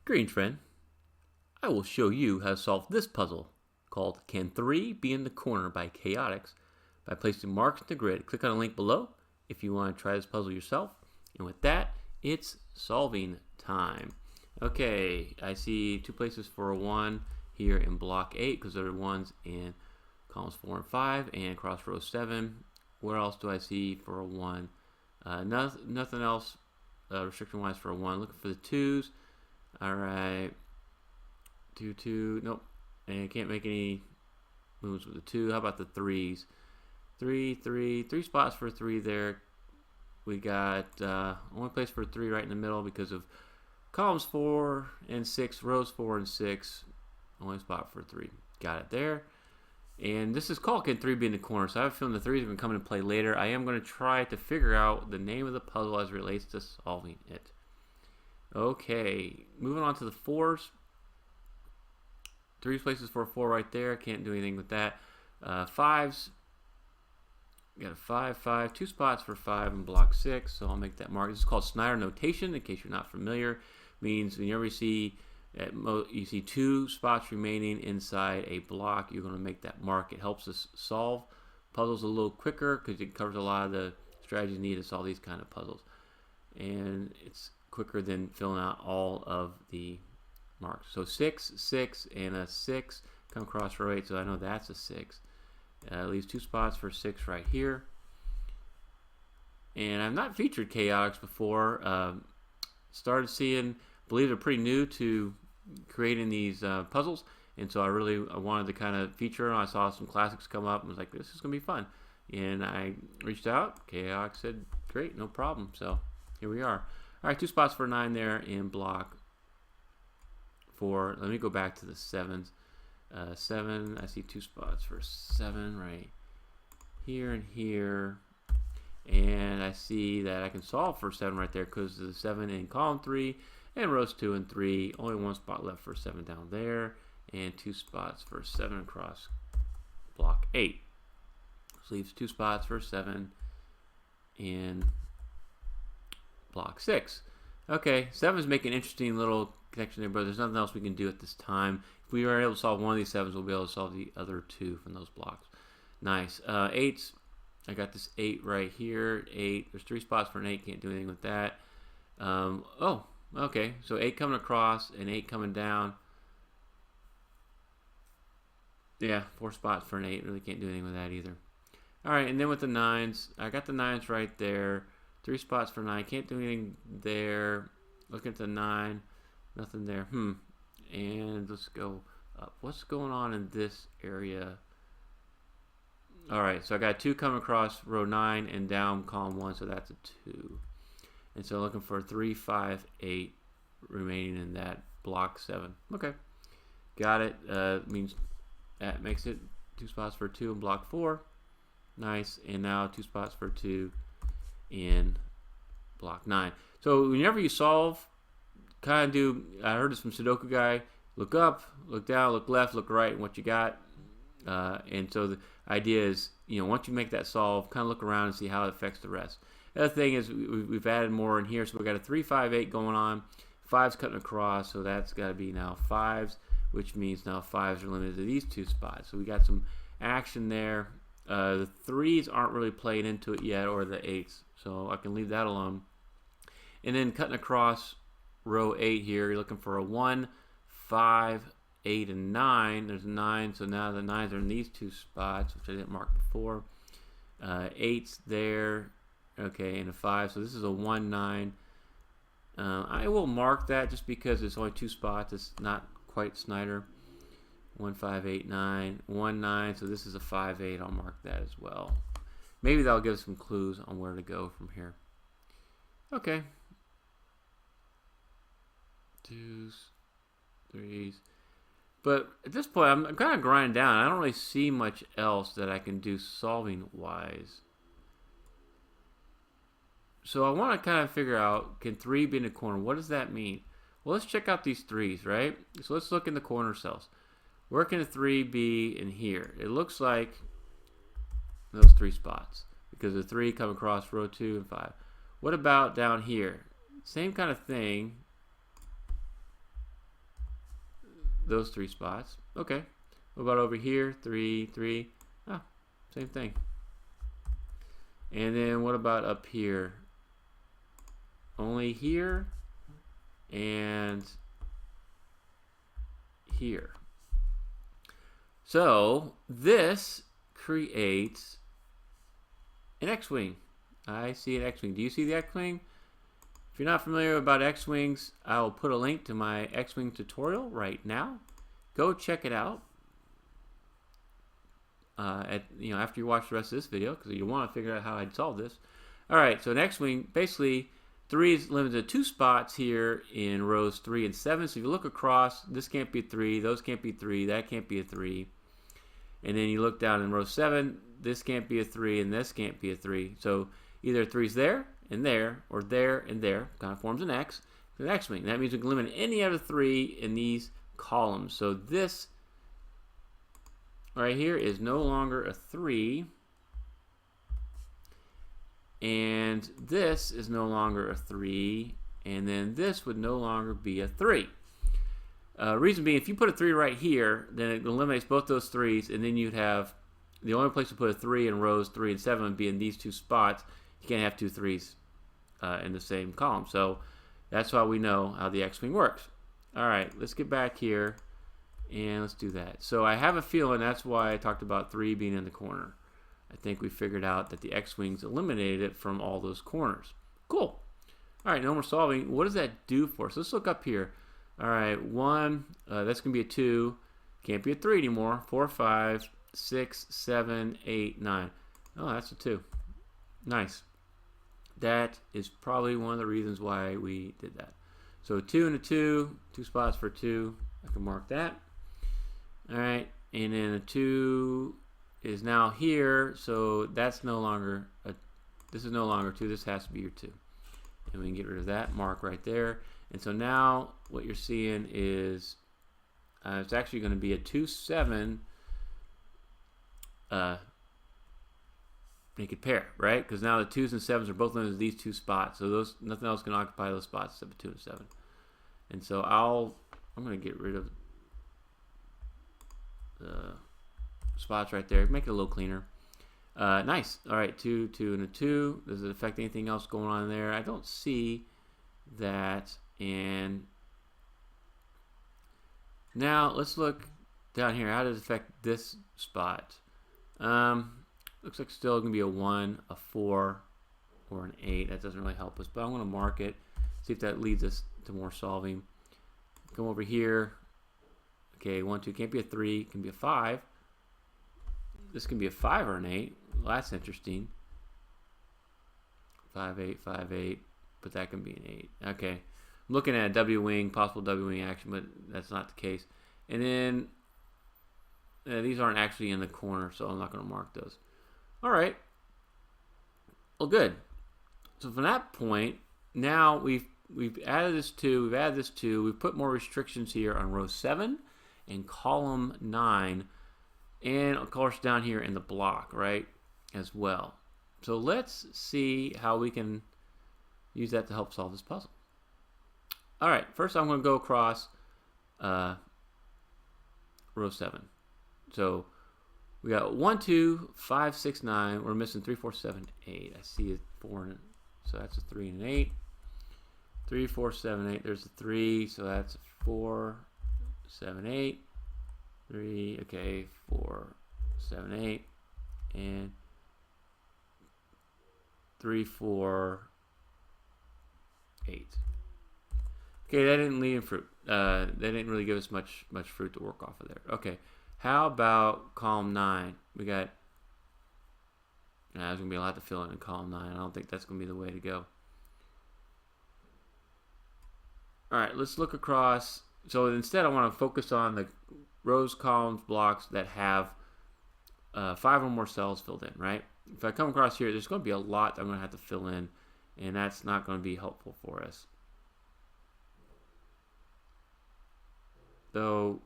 Greetings, friend. I will show you how to solve this puzzle called Can 3 Be in the Corner by Chaotix by placing marks in the grid. Click on the link below if you want to try this puzzle yourself. And with that, it's solving time. Okay, I see two places for a 1 here in block 8 because there are 1s in columns 4 and 5 and across row 7. Where else do I see for a 1? Nothing else restriction-wise for a 1. Looking for the 2s. Alright. 2, 2. Nope. And I can't make any moves with the 2. How about the 3s? 3, 3. 3 spots for 3 there. We got only place for 3 right in the middle because of columns 4 and 6, rows 4 and 6. Only spot for 3. Got it there. And this is called Can 3 Be in the Corner, so I have a feeling the 3s are going to come into play later. I am going to try to figure out the name of the puzzle as it relates to solving it. Okay, moving on to the 4s. 3 places for a 4 right there. Can't do anything with that. 5s. Got a 5, 5. 2 spots for 5 in block 6, so I'll make that mark. This is called Snyder notation, in case you're not familiar. Means whenever you see 2 spots remaining inside a block, you're going to make that mark. It helps us solve puzzles a little quicker because it covers a lot of the strategies needed to solve these kind of puzzles. And it's quicker than filling out all of the marks. So 6, 6, and a 6 come across row 8, so I know that's a 6. Leaves 2 spots for 6 right here. And I've not featured Chaotix before. Started seeing, believe they're pretty new to creating these puzzles, and so I wanted to kind of feature them. I saw some classics come up and was like, this is going to be fun. And I reached out. Chaotix said, great, no problem. So here we are. All right, 2 spots for 9 there in block 4. Let me go back to the 7s. 7, I see 2 spots for 7 right here and here. And I see that I can solve for 7 right there because of the 7 in column 3 and rows 2 and 3. Only 1 spot left for 7 down there. And 2 spots for 7 across block 8. So leaves 2 spots for 7 in block 6. Okay, 7 is making an interesting little connection there, but there's nothing else we can do at this time. If we are able to solve one of these 7s, we'll be able to solve the other 2 from those blocks. Nice. 8s. I got this 8 right here. 8. There's 3 spots for an 8. Can't do anything with that. Oh, okay. So 8 coming across and 8 coming down. Yeah, 4 spots for an 8. Really can't do anything with that either. All right, and then with the 9s, I got the 9s right there. 3 spots for 9. Can't do anything there. Looking at the 9. Nothing there. And let's go up. What's going on in this area? Alright, so I got 2 coming across row 9 and down column 1, so that's a 2. And so looking for 3, 5, 8 remaining in that block 7. Okay. Got it. Means that makes it 2 spots for 2 in block 4. Nice. And now 2 spots for 2 in block 9. So whenever you solve, kind of do, I heard this from Sudoku guy, look up, look down, look left, look right, and what you got. And so the idea is, once you make that solve, kind of look around and see how it affects the rest. The other thing is we've added more in here, so we've got a 3, 5, 8 going on. 5's cutting across, so that's got to be now 5s, which means now 5s are limited to these 2 spots. So we got some action there. The 3s aren't really playing into it yet, or the 8s, so I can leave that alone. And then cutting across row 8 here, you're looking for a 1, 5, 8, and 9. There's 9, so now the 9s are in these 2 spots, which I didn't mark before. 8's there, okay, and a 5. So this is a 1, 9. I will mark that just because it's only 2 spots. It's not quite Snyder. 1, 5, 8, 9. 1, 9. So this is a 5, 8. I'll mark that as well. Maybe that'll give us some clues on where to go from here. Okay. 2s, 3s. But at this point, I'm kind of grinding down. I don't really see much else that I can do solving wise. So I want to kind of figure out, can 3 be in the corner? What does that mean? Well, let's check out these 3s, right? So let's look in the corner cells. Where can a 3 be in here? It looks like those 3 spots because the 3 come across row 2 and 5. What about down here? Same kind of thing. those 3 spots. Okay. What about over here? 3, 3. Ah, same thing. And then what about up here? Only here and here. So this creates an X-Wing. I see an X-Wing. Do you see the X-Wing? If you're not familiar about X-Wings, I will put a link to my X-Wing tutorial right now. Go check it out. After you watch the rest of this video, because you want to figure out how I'd solve this. All right, so an X-Wing, basically 3 is limited to 2 spots here in rows 3 and 7. So if you look across, this can't be a 3, those can't be 3, that can't be a 3. And then you look down in row 7, this can't be a 3 and this can't be a 3. So either 3's there, or there and there, kind of forms an X. An X-Wing. That means we can limit any other 3 in these columns. So this right here is no longer a 3. And this is no longer a 3. And then this would no longer be a 3. Reason being, if you put a 3 right here, then it eliminates both those 3's, and then you'd have the only place to put a 3 in rows 3 and 7 would be in these 2 spots. You can't have 2 3's in the same column. So that's why we know how the X-Wing works. All right, let's get back here and let's do that. So I have a feeling that's why I talked about 3 being in the corner. I think we figured out that the X-Wings eliminated it from all those corners. Cool. All right, now we're solving. What does that do for us? Let's look up here. All right, 1, that's going to be a 2. Can't be a 3 anymore. 4, 5, 6, 7, 8, 9. Oh, that's a 2. Nice. That is probably one of the reasons why we did that. So 2 and a 2, 2 spots for 2. I can mark that. All right, and then a 2 is now here, so that's no longer this is no longer 2. This has to be your 2, and we can get rid of that mark right there. And so now what you're seeing is it's actually going to be a 2, 7 naked pair, right? Because now the 2's and 7's are both limited to these 2 spots, so those nothing else can occupy those spots except for 2 and 7. And so I'm going to get rid of the spots right there, make it a little cleaner. Nice. All right, 2, 2, and a 2. Does it affect anything else going on there? I don't see that. And now let's look down here. How does it affect this spot? Looks like still going to be a 1, a 4, or an 8. That doesn't really help us, but I'm going to mark it, see if that leads us to more solving. Come over here. Okay, 1, 2 can't be a 3, can be a 5. This can be a 5 or an 8. Well, that's interesting. 5, 8, 5, 8, but that can be an 8. Okay, I'm looking at a W wing, possible W wing action, but that's not the case. And then these aren't actually in the corner, so I'm not going to mark those. All right. Well, good. So from that point, now we've added this 2, we've added this 2, we've put more restrictions here on row 7 and column 9, and of course down here in the block, right, as well. So let's see how we can use that to help solve this puzzle. All right, first I'm going to go across row 7. So we got 1, 2, 5, 6, 9. We're missing 3, 4, 7, 8. I see a 4, so that's a 3 and an 8. 3, 4, 7, 8. There's a 3, so that's a 4, 7, 8. 3, okay, 4, 7, 8. And 3, 4, 8. Okay, that didn't leave fruit. They didn't really give us much fruit to work off of there. Okay, how about column 9? We got, there's going to be a lot to fill in column 9. I don't think that's going to be the way to go. All right, let's look across. So instead, I want to focus on the rows, columns, blocks that have 5 or more cells filled in, right? If I come across here, there's going to be a lot that I'm going to have to fill in, and that's not going to be helpful for us. So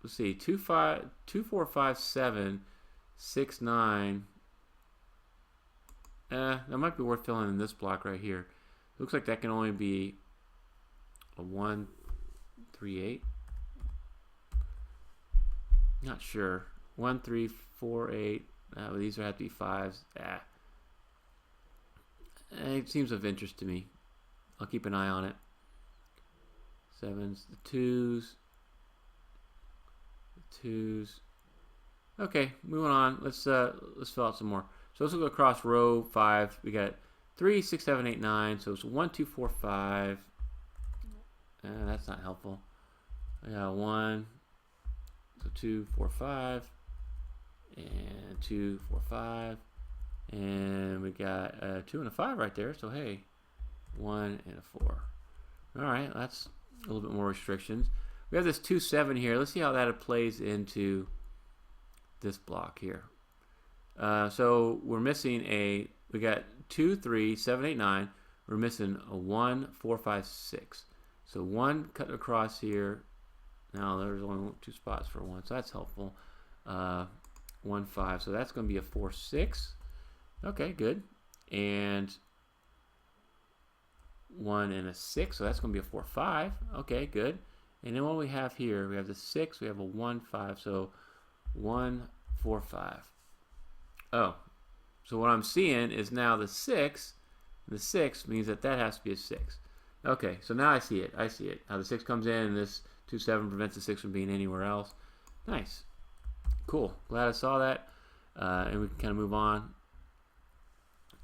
let's see, 2, 4, 5, 7, 6, 9. That might be worth filling in this block right here. Looks like that can only be a 1, 3, 8. Not sure. 1, 3, 4, 8. Well, these would have to be 5s. It seems of interest to me. I'll keep an eye on it. 7s, the 2s. The 2s. Okay, moving on. Let's fill out some more. So let's go across row 5. We got 3, 6, 7, 8, 9. So it's 1, 2, 4, 5. That's not helpful. I got 1, so 2, 4, 5, and 2, 4, 5, and we got a 2 and a 5 right there. So hey, 1 and a 4. All right, that's a little bit more restrictions. We have this 2, 7 here. Let's see how that plays into this block here. So we're missing we got 2, 3, 7, 8, 9. We're missing a 1, 4, 5, 6. So 1 cut across here. Now there's only 2 spots for 1, so that's helpful. 1, 5. So that's going to be a 4, 6. Okay, good. And 1 and a 6. So that's going to be a 4, 5. Okay, good. And then what we have here, we have the 6. We have a 1, 5. So 1, 4, 5. Oh, so what I'm seeing is now the 6. The 6 means that has to be a 6. Okay, so now I see it. I see it. Now the 6 comes in, and this 2, 7 prevents the 6 from being anywhere else. Nice. Cool. Glad I saw that. And we can kind of move on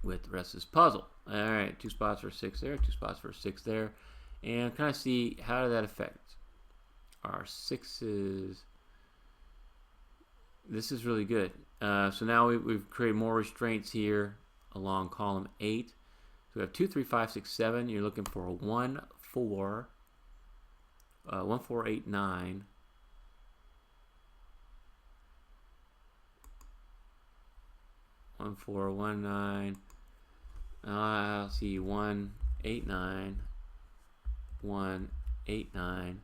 with the rest of this puzzle. All right, 2 spots for 6 there, 2 spots for 6 there. And kind of see how did that affect our 6s. This is really good. So now we've created more restraints here along column 8. So we have 2, 3, 5, 6, 7. You're looking for a 1, 4, 1, 4, 8, 9. 1, 4, 1, 9. I'll see 1, 8, 9. 1, 8, 9.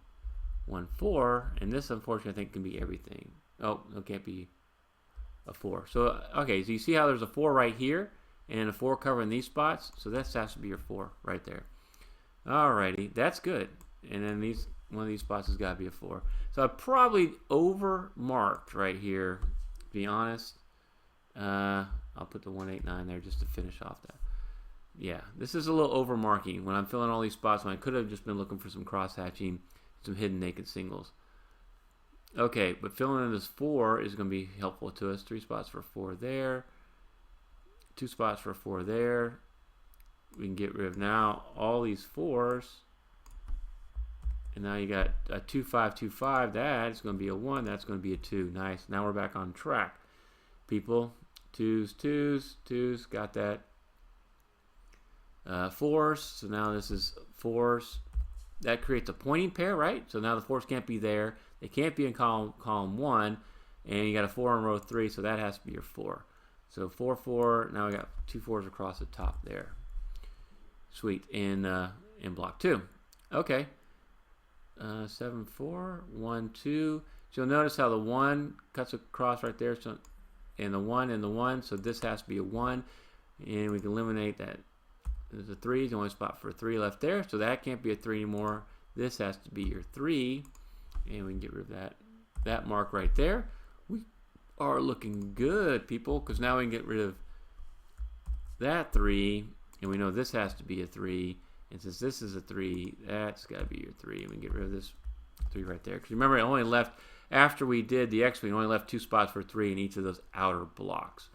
1, 4. And this, unfortunately, I think can be everything. Oh, it can't be a 4. So, okay, so you see how there's a 4 right here and a 4 covering these spots? So that has to be your 4 right there. Alrighty, that's good. And then one of these spots has got to be a 4. So I probably over-marked right here, to be honest. I'll put the 1, 8, 9 there just to finish off that. Yeah, this is a little over-marking when I'm filling all these spots when I could have just been looking for some cross-hatching, some hidden naked singles. Okay, but filling in this 4 is going to be helpful to us. 3 spots for 4 there. 2 spots for 4 there. We can get rid of now all these 4s. And now you got a 2, 5, 2, 5. That is going to be a 1. That's going to be a 2. Nice. Now we're back on track. People, 2s, 2s, 2s. Got that. 4s. So now this is 4s. That creates a pointing pair, right? So now the 4s can't be there. They can't be in column 1. And you got a 4 in row 3, so that has to be your 4. So 4, 4. Now we got 2 4s across the top there. Sweet. In block 2. Okay. 7, 4, 1, 2. So you'll notice how the 1 cuts across right there. So, and the 1 and the 1. So this has to be a 1. And we can eliminate that. There's a 3. There's the only spot for a 3 left there. So that can't be a 3 anymore. This has to be your 3. And we can get rid of that mark right there. We are looking good, people, because now we can get rid of that 3. And we know this has to be a 3. And since this is a 3, that's got to be your 3. And we can get rid of this 3 right there. Because remember, it only left, after we did the X-Wing, only left 2 spots for 3 in each of those outer blocks.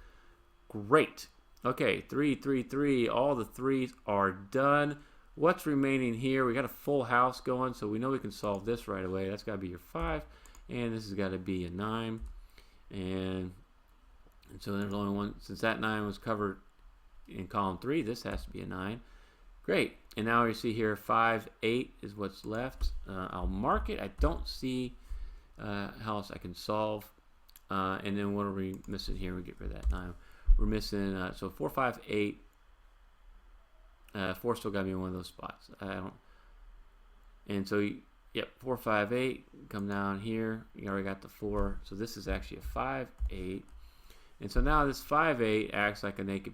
Great. Okay, 3, 3, 3. All the 3s are done. What's remaining here? We got a full house going, so we know we can solve this right away. That's got to be your 5. And this has got to be a 9. And so there's only one, since that 9 was covered in column 3, this has to be a 9. Great. And now you see here 5, 8 is what's left. I'll mark it. I don't see how else I can solve. And then what are we missing here? We get rid of that 9. We're missing, so 4, 5, 8. 4 still got to be in one of those spots. And so, yep, 4, 5, 8. Come down here. You already got the 4. So this is actually a 5, 8. And so now this 5, 8 acts like a naked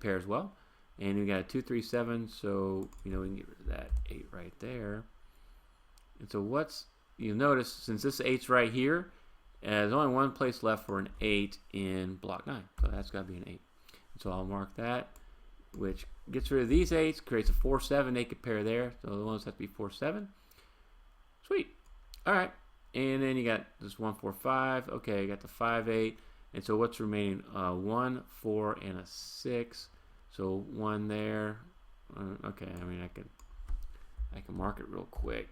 pair as well. And we got a 2, 3, 7. So, you know, we can get rid of that 8 right there. And so what's you'll notice since this 8's right here, there's only one place left for an 8 in block 9. So that's got to be an 8. So I'll mark that, which gets rid of these 8s, creates a 4, 7 naked pair there. So the ones have to be 4, 7. Sweet. All right. And then you got this 1, 4, 5. Okay, you got the 5, 8. And so what's remaining? 1, 4, and a 6. So 1 there. Okay, I mean I can mark it real quick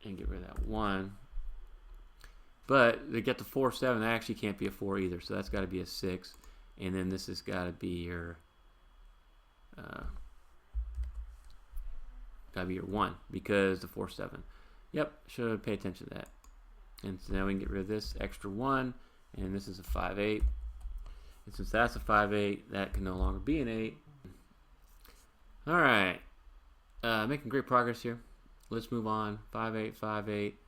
and get rid of that 1. But to get the 4, 7, that actually can't be a 4 either. So that's got to be a 6. And then this has got to be your 1 because the 4, 7. Yep, should pay attention to that. And so now we can get rid of this extra 1, and this is a 5, 8. And since that's a 5, 8, that can no longer be an 8. All right, making great progress here. Let's move on. 5, 8, 5, 8.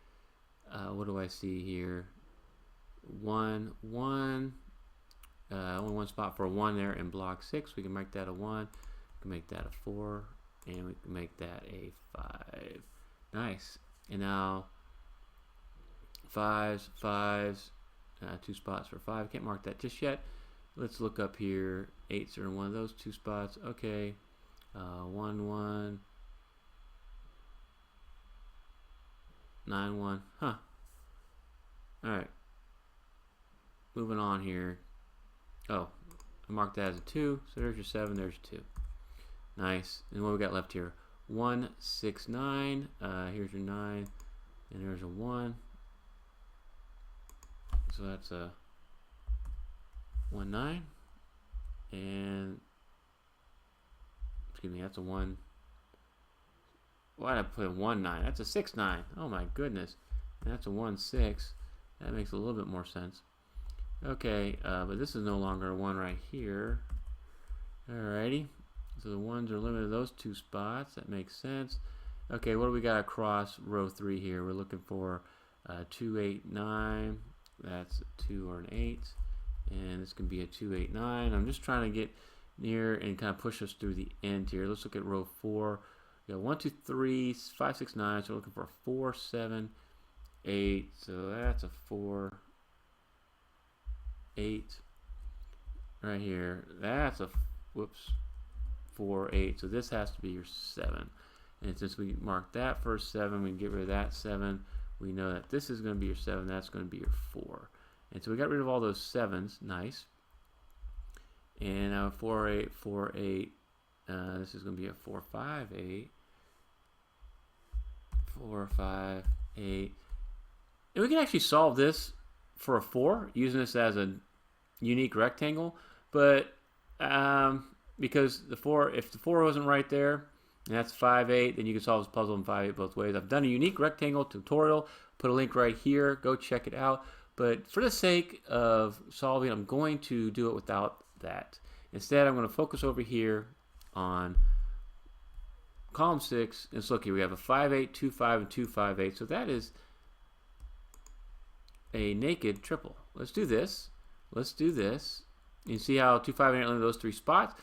What do I see here? 1, 1. Only one spot for a 1 there in block 6. We can make that a 1. We can make that a 4, and we can make that a 5. Nice. And now 5s, 5s, 2 spots for 5. Can't mark that just yet. Let's look up here. 8s are in one of those 2 spots. Okay. 1, 1. 9, 1. Huh. Alright. Moving on here. Oh, I marked that as a 2. So there's your 7. There's your 2. Nice. And what we got left here? 1, 6, 9. Here's your 9. And there's a 1. So that's a 1, 9. And excuse me, that's a 1. Why did I put a 1, 9? That's a 6, 9. Oh my goodness. And that's a 1, 6. That makes a little bit more sense. Okay, but this is no longer a 1 right here. Alrighty. So the 1s are limited to those 2 spots. That makes sense. Okay, what do we got across row 3 here? We're looking for 2, 8, 9. That's a 2 or an 8. And this can be a 2, 8, 9. I'm just trying to get near and kind of push us through the end here. Let's look at row 4. We got 1, 2, 3, 5, 6, 9. So we're looking for a 4, 7, 8. So that's a 4, 8. Right here. That's a, whoops, 4, 8. So this has to be your 7. And since we marked that for 7, we can get rid of that 7. We know that this is going to be your 7. That's going to be your 4. And so we got rid of all those 7s. Nice. And now 4, 8, 4, 8. This is going to be a 4, 5, 8. 4, 5, 8. And we can actually solve this for a 4 using this as a unique rectangle. But because the 4, if the 4 wasn't right there, and that's 5, 8, then you can solve this puzzle in 5, 8 both ways. I've done a unique rectangle tutorial. Put a link right here. Go check it out. But for the sake of solving, I'm going to do it without that. Instead, I'm going to focus over here on column 6. And so look here, we have a 5, 8, 2, 5, and 2, 5, 8. So that is a naked triple. Let's do this. Let's do this. You see how 2, 5, and 8 are in those 3 spots?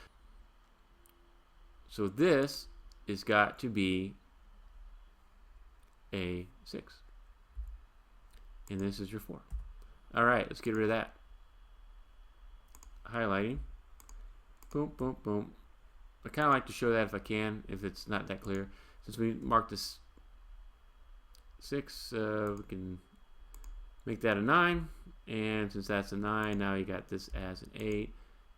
So this has got to be a 6. And this is your 4. All right, let's get rid of that. Highlighting. Boom, boom, boom. I kind of like to show that if I can, if it's not that clear. Since we marked this 6, we can make that a 9. And since that's a 9, now you got this as an 8.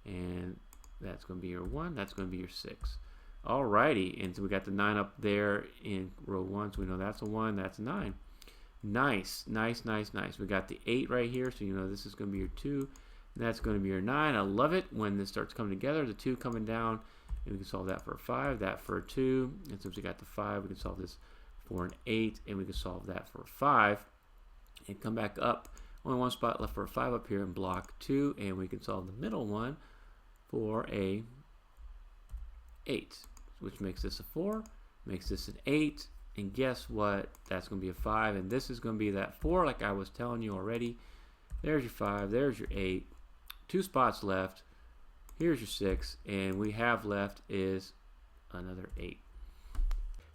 And that's going to be your 1. That's going to be your 6. Alrighty, and so we got the 9 up there in row 1, so we know that's a 1, that's a 9. Nice, nice, nice, nice. We got the 8 right here, so you know this is going to be your 2, and that's going to be your 9. I love it when this starts coming together, the 2 coming down, and we can solve that for a 5, that for a 2, and since we got the 5, we can solve this for an 8, and we can solve that for a 5, and come back up. Only one spot left for a 5 up here in block 2, and we can solve the middle one for a 8. Which makes this a 4, makes this an 8, and guess what? That's going to be a 5, and this is going to be that 4 like I was telling you already. There's your 5, there's your 8, 2 spots left, here's your 6, and we have left is another 8.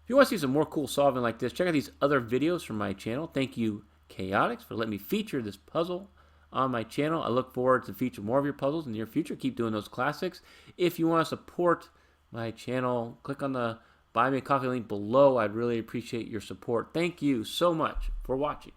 If you want to see some more cool solving like this, check out these other videos from my channel. Thank you, Chaotix, for letting me feature this puzzle on my channel. I look forward to feature more of your puzzles in the near future. Keep doing those classics. If you want to support my channel, click on the Buy Me a Coffee link below. I'd really appreciate your support. Thank you so much for watching.